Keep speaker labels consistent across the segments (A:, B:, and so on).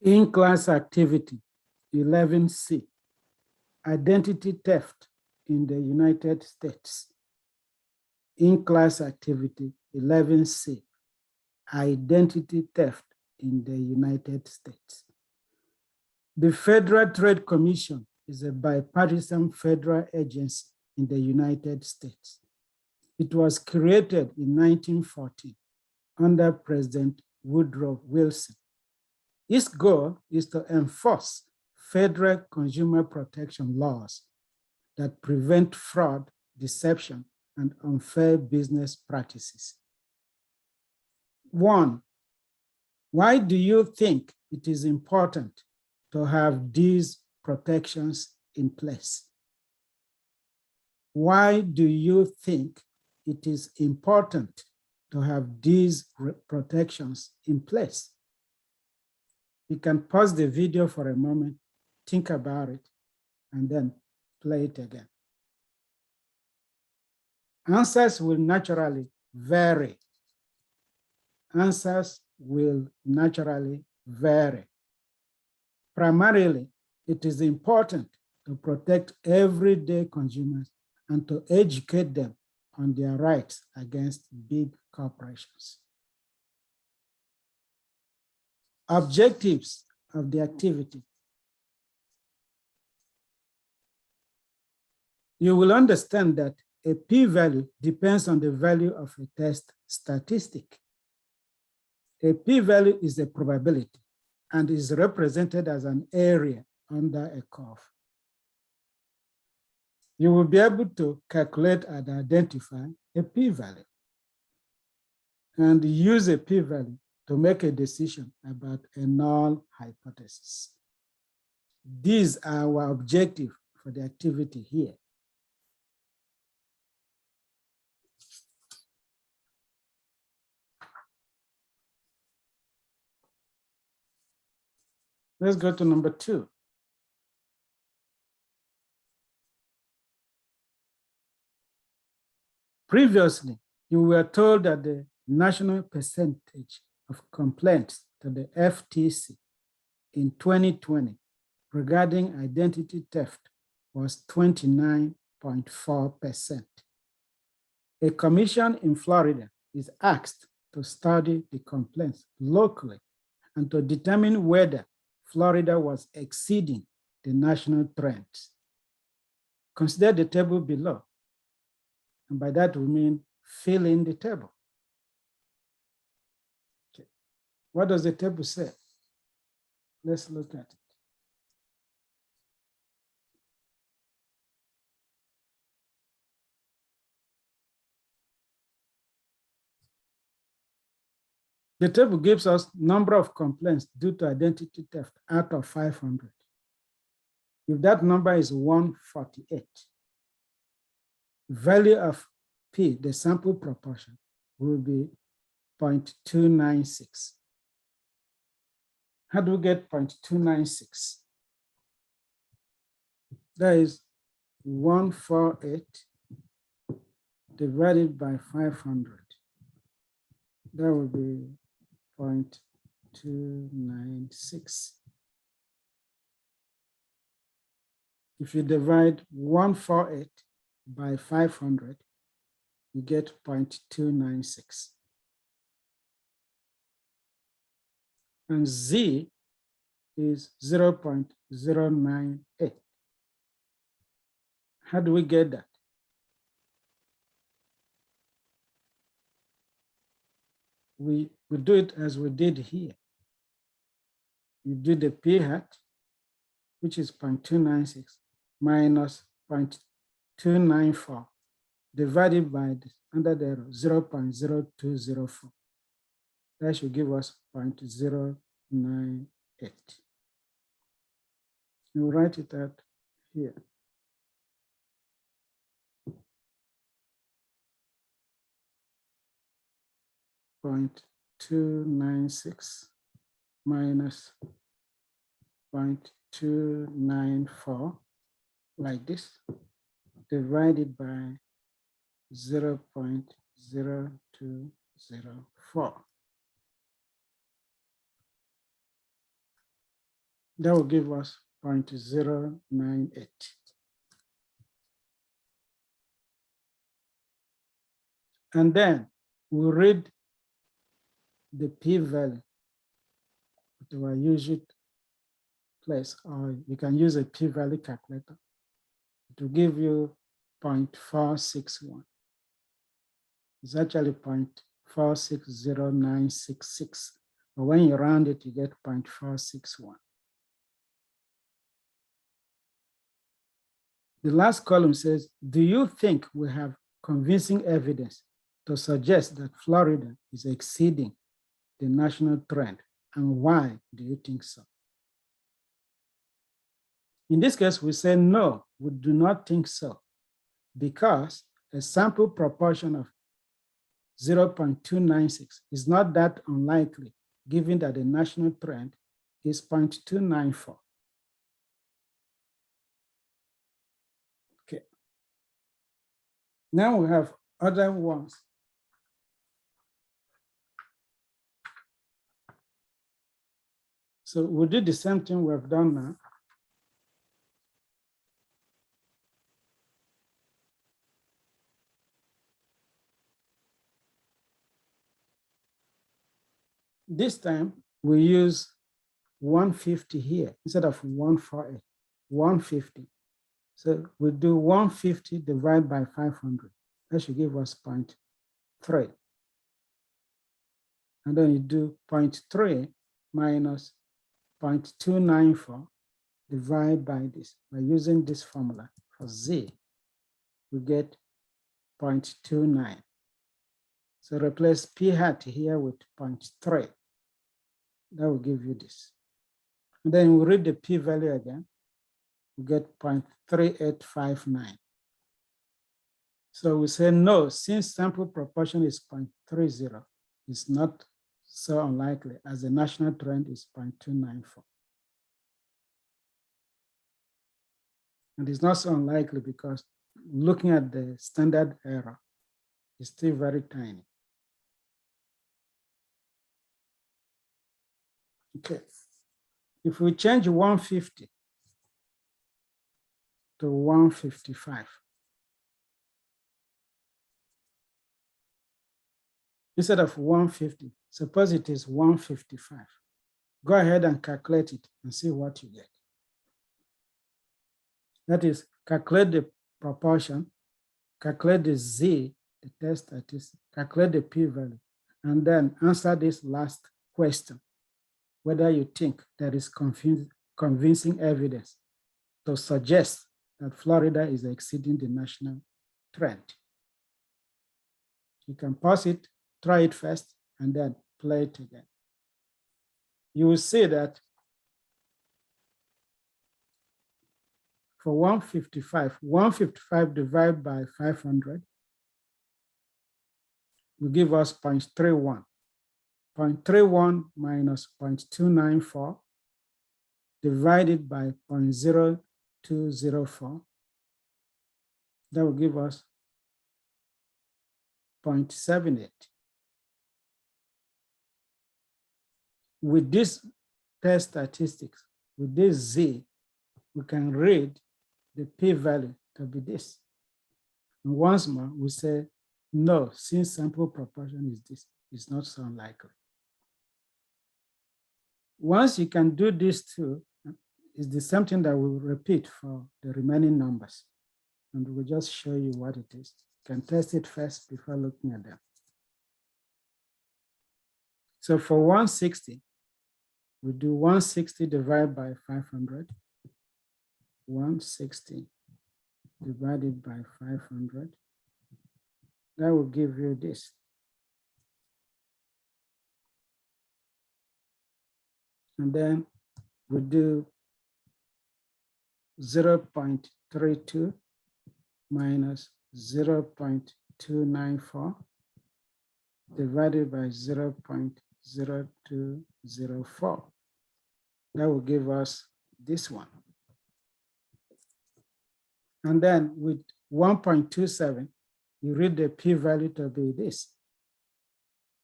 A: In-class activity 11C, identity theft in the United States. In-class activity 11C, identity theft in the United States. The Federal Trade Commission is a bipartisan federal agency in the United States. It was created in 1914 under President Woodrow Wilson. Its goal is to enforce federal consumer protection laws that prevent fraud, deception, and unfair business practices. 1, why do you think it is important to have these protections in place? Why do you think it is important to have these protections in place? You can pause the video for a moment, think about it, and then play it again. Answers will naturally vary. Answers will naturally vary. Primarily, it is important to protect everyday consumers and to educate them on their rights against big corporations. Objectives of the activity. You will understand that a p-value depends on the value of a test statistic. A p-value is a probability and is represented as an area under a curve. You will be able to calculate and identify a p-value and use a p-value to make a decision about a null hypothesis. These are our objectives for the activity here. Let's go to number 2. Previously, you were told that the national percentage of complaints to the FTC in 2020 regarding identity theft was 29.4%. A commission in Florida is asked to study the complaints locally and to determine whether Florida was exceeding the national trends. Consider the table below. And by that we mean fill in the table. Okay. What does the table say? Let's look at it. The table gives us number of complaints due to identity theft out of 500. If that number is 148, value of P, the sample proportion, will be 0.296. How do we get 0.296? That is 148 divided by 500. That would be 0.296. If you divide 148 by 500, you get 0.296. And Z is 0.098. How do we get that? We do it as we did here. You do the p hat, which is 0.296, minus 0.294, divided by the under the 0.0204. That should give us 0.098. You write it out here. .296 minus 0.294, like this, divided by 0.0204. That will give us 0.098. And then we read the p-value to our usual place, or you can use a p-value calculator to give you 0.461. It's actually 0.460966. But when you round it, you get 0.461. The last column says, do you think we have convincing evidence to suggest that Florida is exceeding the national trend? And why do you think so? In this case, we say, no, we do not think so, because a sample proportion of 0.296 is not that unlikely, given that the national trend is 0.294. Okay. Now we have other ones. So we'll do the same thing we've done now. This time we use 150 here instead of 148, 150. So we do 150 divided by 500. That should give us 0.3. And then you do 0.3 minus 0.294 divided by this. By using this formula for Z, we get 0.29. So replace p hat here with 0.3. That will give you this. And then we read the p-value again. We get 0.3859. So we say no, since sample proportion is 0.30, it's not so unlikely, as the national trend is 0.294. And it's not so unlikely because looking at the standard error, it's still very tiny. Okay, if we change 150 to 155, instead of 150, suppose it is 155. Go ahead and calculate it and see what you get. That is, calculate the proportion, calculate the Z, the test statistic, calculate the p-value, and then answer this last question, whether you think there is convincing evidence to suggest that Florida is exceeding the national trend. You can pause it, try it first, and then play it again. You will see that for 155 divided by 500 will give us 0.31. 0.31 minus 0.294 divided by 0.0204. That will give us 0.78. With this test statistics, with this Z, we can read the p-value to be this. And once more, we say, no, since sample proportion is this, it's not so unlikely. Once you can do this too, it's the same thing that we'll repeat for the remaining numbers. And we'll just show you what it is. You can test it first before looking at them. So for 160, we do 160 divided by 500. 160 divided by 500. That will give you this. And then we do 0.32 minus 0.294 divided by 0.0204. That will give us this one. And then with 1.27, you read the p-value to be this.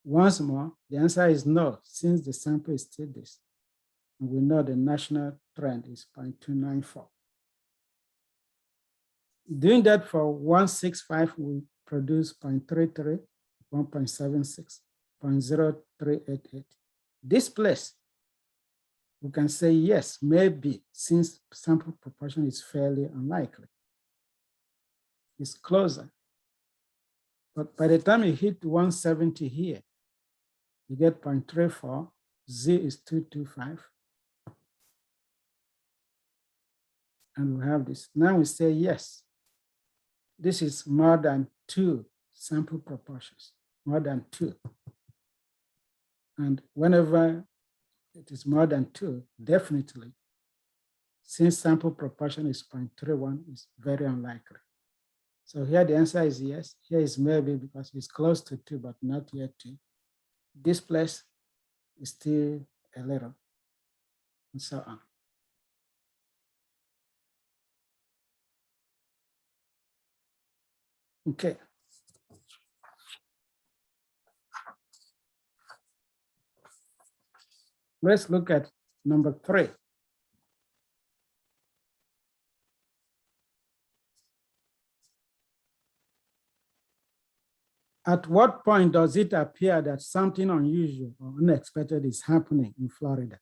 A: Once more, the answer is no, since the sample is still this. And we know the national trend is 0.294. Doing that for 165, we produce 0.33, 1.76, 0.0388. This place, we can say yes, maybe, since sample proportion is fairly unlikely. It's closer. But by the time you hit 170 here, you get 0.34, Z is 225. And we have this. Now we say yes. This is more than 2 sample proportions, more than 2. And whenever it is more than 2, definitely, since sample proportion is 0.31, it's very unlikely. So here the answer is yes. Here is maybe because it's close to 2, but not yet 2. This place is still a little, and so on. Okay. Let's look at number 3. At what point does it appear that something unusual or unexpected is happening in Florida?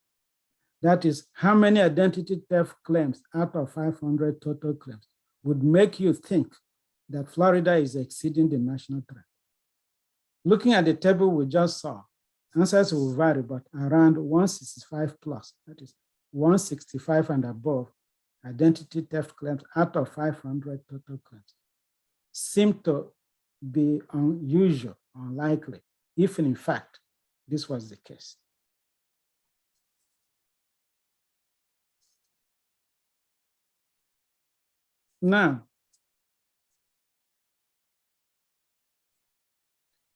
A: That is, how many identity theft claims out of 500 total claims would make you think that Florida is exceeding the national trend? Looking at the table we just saw, answers will vary, but around 165 plus, that is 165 and above, identity theft claims out of 500 total claims seem to be unusual, unlikely, if in fact this was the case. Now,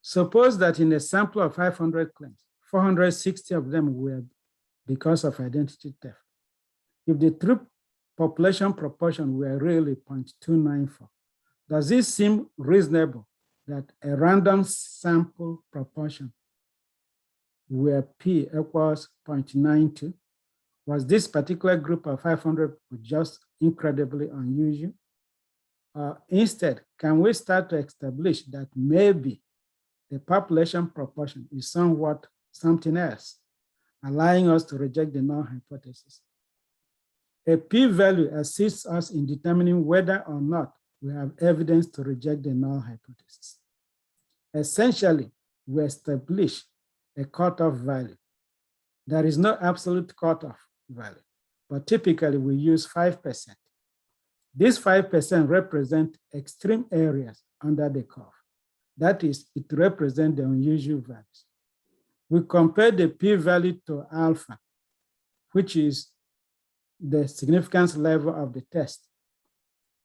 A: suppose that in a sample of 500 claims, 460 of them were because of identity theft. If the true population proportion were really 0.294, does it seem reasonable that a random sample proportion where P equals 0.92? Was this particular group of 500 just incredibly unusual? Instead, can we start to establish that maybe the population proportion is somewhat something else, allowing us to reject the null hypothesis? A p-value assists us in determining whether or not we have evidence to reject the null hypothesis. Essentially, we establish a cutoff value. There is no absolute cutoff value, but typically we use 5%. These 5% represent extreme areas under the curve. That is, it represents the unusual values. We compare the p-value to alpha, which is the significance level of the test.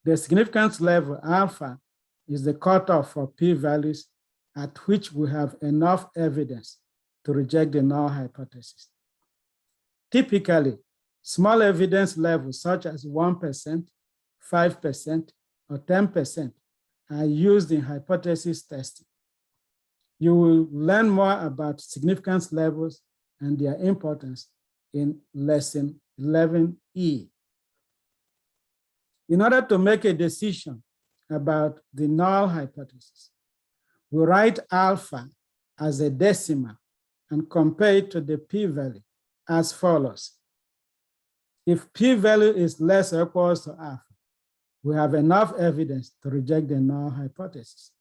A: The significance level alpha is the cutoff for p-values at which we have enough evidence to reject the null hypothesis. Typically, small evidence levels such as 1%, 5%, or 10% are used in hypothesis testing. You will learn more about significance levels and their importance in lesson 11E. In order to make a decision about the null hypothesis, we write alpha as a decimal and compare it to the p-value as follows. If p-value is less or equals to alpha, we have enough evidence to reject the null hypothesis,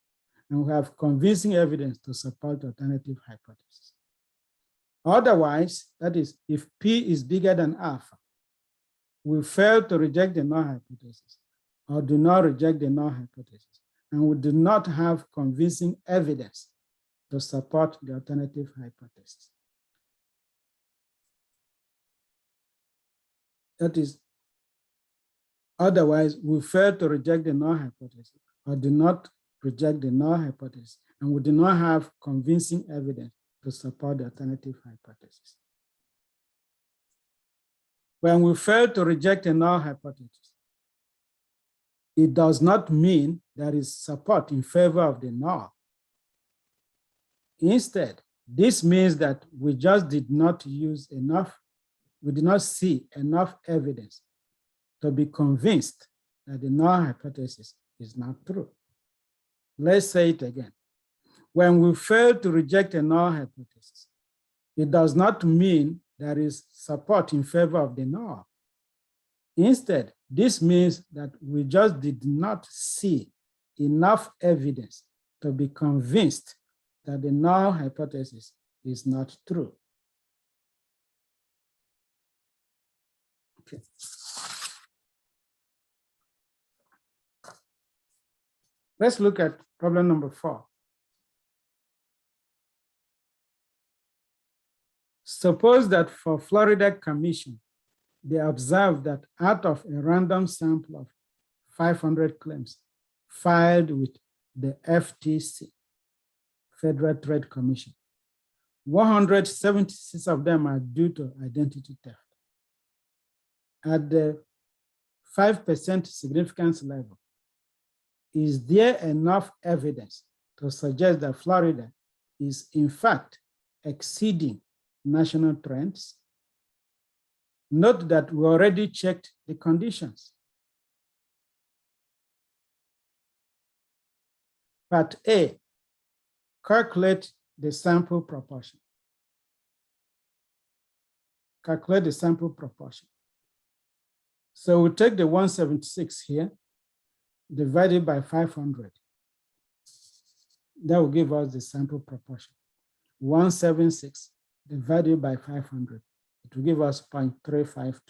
A: and we have convincing evidence to support the alternative hypothesis. Otherwise, that is, if p is bigger than alpha, we fail to reject the null hypothesis or do not reject the null hypothesis, and we do not have convincing evidence to support the alternative hypothesis. That is, otherwise, we fail to reject the null hypothesis or do not reject the null hypothesis, and we do not have convincing evidence to support the alternative hypothesis. When we fail to reject a null hypothesis, it does not mean there is support in favor of the null. Instead, this means that we just did not use enough we did not see enough evidence to be convinced that the null hypothesis is not true. Let's say it again. When we fail to reject a null hypothesis, it does not mean there is support in favor of the null. Instead, this means that we just did not see enough evidence to be convinced that the null hypothesis is not true. Okay. Let's look at problem number 4. Suppose that for Florida Commission, they observed that out of a random sample of 500 claims filed with the FTC, Federal Trade Commission, 176 of them are due to identity theft. At the 5% significance level, is there enough evidence to suggest that Florida is in fact exceeding national trends? Note that we already checked the conditions. Part A, calculate the sample proportion. Calculate the sample proportion. So we take the 176 here, divided by 500. That will give us the sample proportion. 176 divided by 500. It will give us 0.352.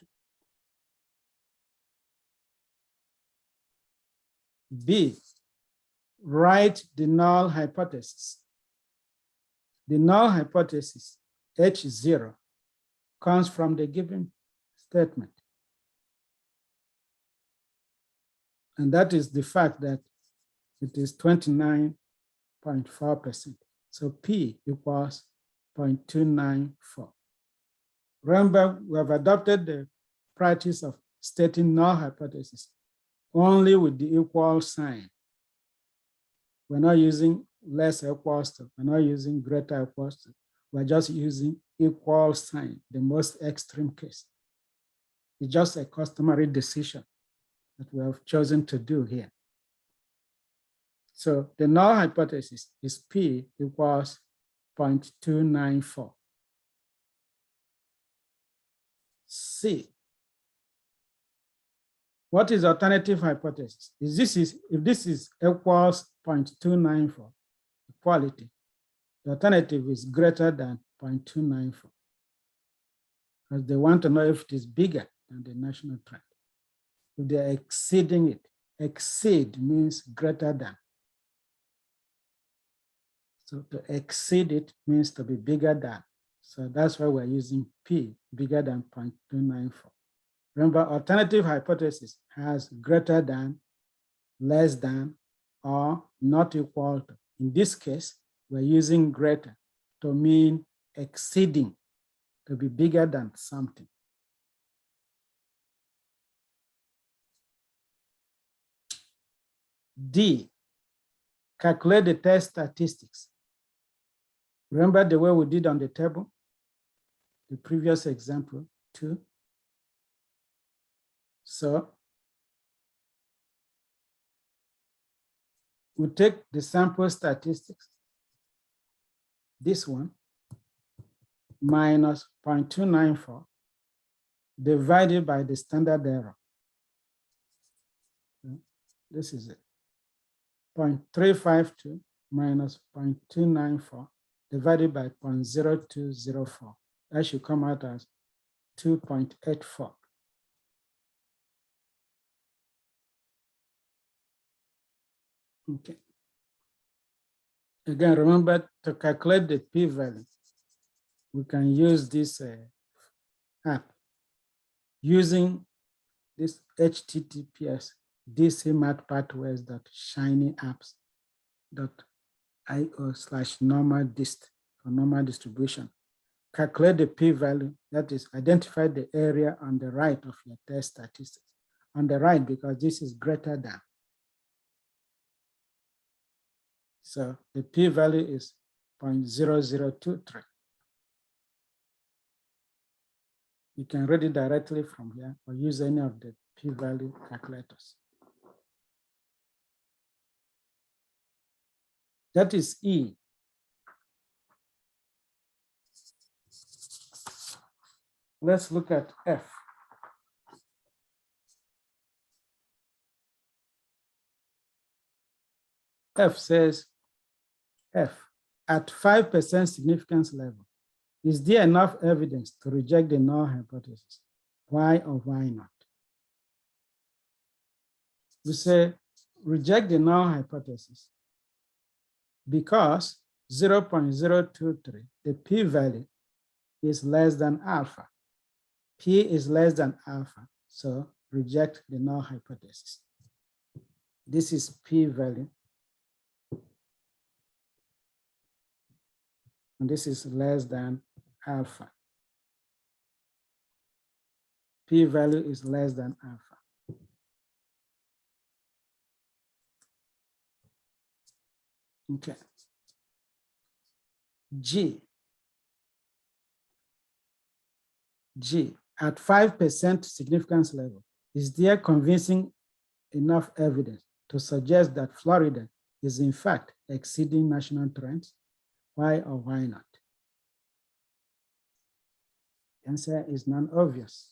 A: B, write the null hypothesis. The null hypothesis, H0, comes from the given statement. And that is the fact that it is 29.4%. So P equals 0.294. Remember, we have adopted the practice of stating null hypothesis only with the equal sign. We're not using less equals to, we're not using greater equals to, we're just using equal sign, the most extreme case. It's just a customary decision that we have chosen to do here. So the null hypothesis is P equals 0.294. C. What is alternative hypothesis? If this is equals 0.294 equality, the alternative is greater than 0.294 because they want to know if it is bigger than the national trend. If they're exceeding it, exceed means greater than. So to exceed it means to be bigger than. So that's why we're using P bigger than 0.294. Remember, alternative hypothesis has greater than, less than, or not equal to. In this case, we're using greater to mean exceeding, to be bigger than something. D, calculate the test statistics. Remember the way we did on the table, the previous example, 2. So we take the sample statistics, this one, minus 0.294, divided by the standard error. This is it. 0.352 minus 0.294 divided by 0.0204. That should come out as 2.84. Okay. Again, remember to calculate the p-value, we can use this app using this HTTPS dcmatpathways.shinyapps.io/normal-dist for normal distribution. Calculate the p-value, that is, identify the area on the right of your test statistics. On the right, because this is greater than. So the p-value is 0.0023. You can read it directly from here or use any of the p-value calculators. That is E. Let's look at F. F says, F, at 5% significance level, is there enough evidence to reject the null hypothesis? Why or why not? We say reject the null hypothesis because 0.023, the p-value is less than alpha. P is less than alpha, so reject the null hypothesis. This is p-value. And this is less than alpha. P-value is less than alpha. Okay. G, at 5% significance level, is there convincing enough evidence to suggest that Florida is in fact exceeding national trends? Why or why not? The answer is non-obvious.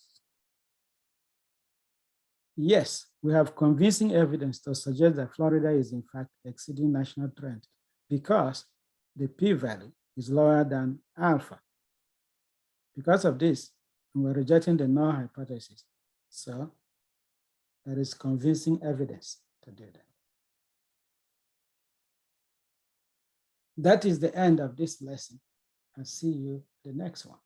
A: Yes, we have convincing evidence to suggest that Florida is in fact exceeding national trends because the p-value is lower than alpha. Because of this, we're rejecting the null hypothesis. So there is convincing evidence to do that. That is the end of this lesson. I'll see you the next one.